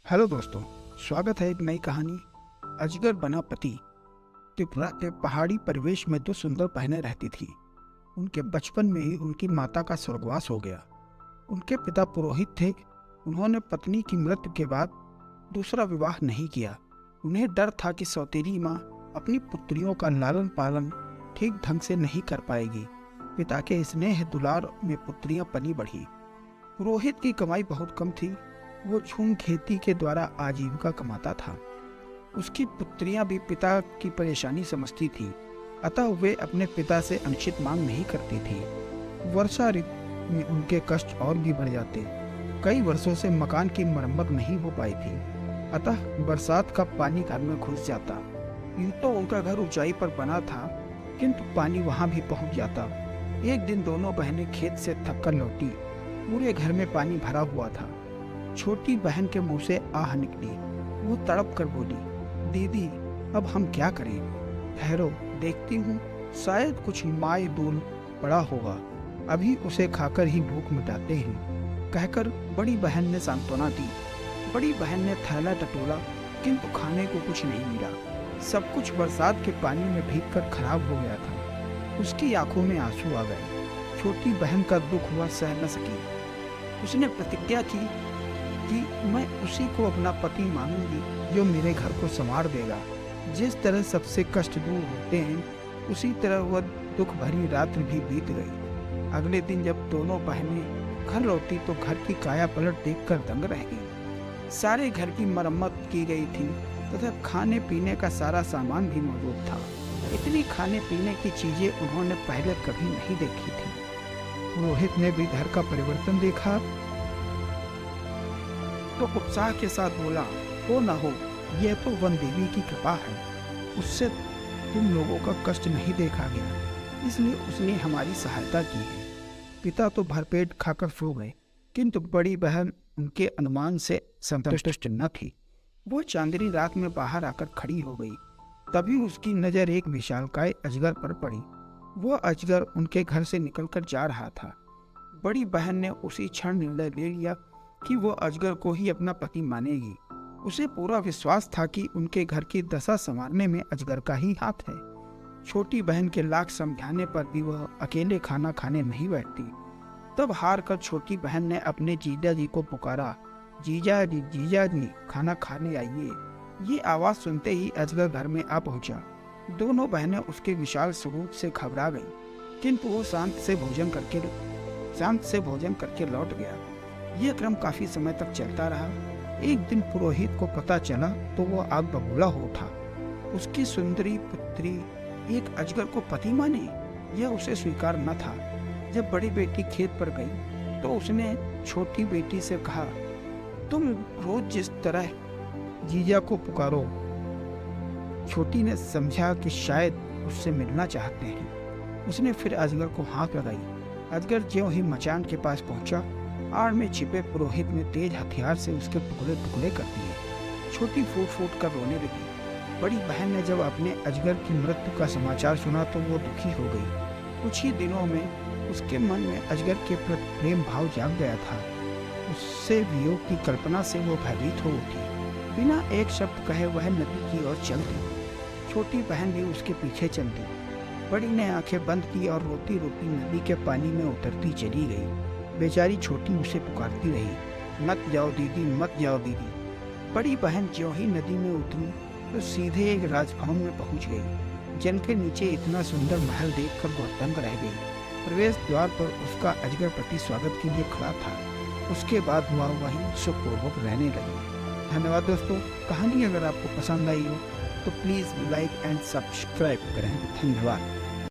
Hello दोस्तों, स्वागत है एक नई कहानी अजगर बना पति। त्रिपुरा के पहाड़ी परिवेश में दो सुंदर बहनें रहती थी। उनके बचपन में ही उनकी माता का स्वर्गवास हो गया। उनके पिता पुरोहित थे। उन्होंने पत्नी की मृत्यु के बाद दूसरा विवाह नहीं किया। उन्हें डर था कि सौतेली माँ अपनी पुत्रियों का लालन पालन ठीक ढंग से नहीं कर पाएगी। पिता के स्नेह दुलार में पुत्रियां पली बढ़ी। पुरोहित की कमाई बहुत कम थी। वो झूम खेती के द्वारा आजीविका कमाता था। उसकी पुत्रियां भी पिता की परेशानी समझती थी, अतः वे अपने पिता से अनुचित मांग नहीं करती थी। वर्षा ऋतु में उनके कष्ट और भी बढ़ जाते। कई वर्षों से मकान की मरम्मत नहीं हो पाई थी, अतः बरसात का पानी घर में घुस जाता। यूं तो उनका घर ऊंचाई पर बना था, किंतु पानी वहां भी पहुंच जाता। एक दिन दोनों बहनें खेत से थककर लौटी। पूरे घर में पानी भरा हुआ था। छोटी बहन के मुंह से आह निकली। वो तड़प कर बोली, दीदी अब हम क्या करें? ठहरो, देखती हूँ, शायद कुछ माय दूल पड़ा होगा, अभी उसे खाकर ही भूख मिटाते हैं, कहकर बड़ी बहन ने सांत्वना दी। बड़ी बहन ने थैला टटोला, किंतु खाने को कुछ नहीं मिला। सब कुछ बरसात के पानी में भीगकर खराब हो गया था। उसकी आंखों में आंसू आ गए। छोटी बहन का दुख हुआ सह न सकी। उसने प्रतिज्ञा की कि मैं उसी को अपना पति मानूंगी जो मेरे घर को संवार देगा। जिस तरह सबसे कष्ट दूर होते हैं, उसी तरह वह दुख भरी रात्रि भी बीत गई। अगले दिन जब दोनों बहनें घर लौटी तो घर की काया पलट देखकर दंग रह गई। सारे घर की मरम्मत की गई थी तथा खाने पीने का सारा सामान भी मौजूद था। इतनी खाने पीने की चीजें उन्होंने पहले कभी नहीं देखी थी। पुरोहित ने भी घर का परिवर्तन देखा तो उत्साह के साथ बोला, हो ना हो, यह तो वन देवी की कृपा है। उससे तुम लोगों का कष्ट नहीं देखा गया, इसलिए उसने हमारी सहायता की है। पिता तो भरपेट खाकर सो गए, किंतु बड़ी बहन उनके अनुमान से संतुष्ट न थी। वो चांदनी रात में बाहर आकर खड़ी हो गई। तभी उसकी नजर एक विशालकाय अजगर पर पड़ी। वह अजगर उनके घर से निकलकर जा रहा था। बड़ी बहन ने उसी क्षण निर्णय ले लिया कि वो अजगर को ही अपना पति मानेगी। उसे पूरा विश्वास था कि उनके घर की दशा संवारने में अजगर का ही हाथ है। छोटी बहन के लाख समझाने पर भी वह अकेले खाना खाने नहीं बैठती। तब हार कर छोटी बहन ने अपने जीजा जी को पुकारा, जीजा जी खाना खाने आइए। ये आवाज सुनते ही अजगर घर में आ पहुंचा। दोनों बहनें उसके विशाल स्वरूप से घबरा गईं, किंतु वो शांत से भोजन करके लौट गया। यह क्रम काफी समय तक चलता रहा। एक दिन पुरोहित को पता चला तो वह आग बबूला हो उठा। उसकी सुंदरी पुत्री एक अजगर को पति माने, यह उसे स्वीकार न था। जब बड़ी बेटी खेत पर गई तो उसने छोटी बेटी से कहा, तुम रोज जिस तरह जीजा को पुकारो। छोटी ने समझा कि शायद उससे मिलना चाहते हैं। उसने फिर अजगर को हाँक लगाई। अजगर ज्यों ही मचान के पास पहुंचा, आड़ में छिपे पुरोहित ने तेज हथियार से उसके टुकड़े टुकड़े कर दिए। छोटी फूट फूट कर रोने लगी। बड़ी बहन ने जब अपने अजगर की मृत्यु का समाचार सुना तो वो दुखी हो गई। कुछ ही दिनों में उसके मन में अजगर के प्रति प्रेम भाव जाग गया था। उससे वियोग की कल्पना से वो भयभीत हो उठी। बिना एक शब्द कहे वह नदी की ओर चल दी। छोटी बहन भी उसके पीछे चल दी। बड़ी ने आंखें बंद की और रोती रोती नदी के पानी में उतरती चली गई। बेचारी छोटी उसे पुकारती रही, मत जाओ दीदी, मत जाओ दीदी। बड़ी बहन ज्यों ही नदी में उतरी तो सीधे एक राजभवन में पहुंच गई। जल के नीचे इतना सुंदर महल देखकर वह दंग रह गई। प्रवेश द्वार पर उसका अजगर पति स्वागत के लिए खड़ा था। उसके बाद वह वहीं सुखपूर्वक रहने लगी। धन्यवाद दोस्तों। कहानी अगर आपको पसंद आई हो तो प्लीज़ लाइक एंड सब्सक्राइब करें। धन्यवाद।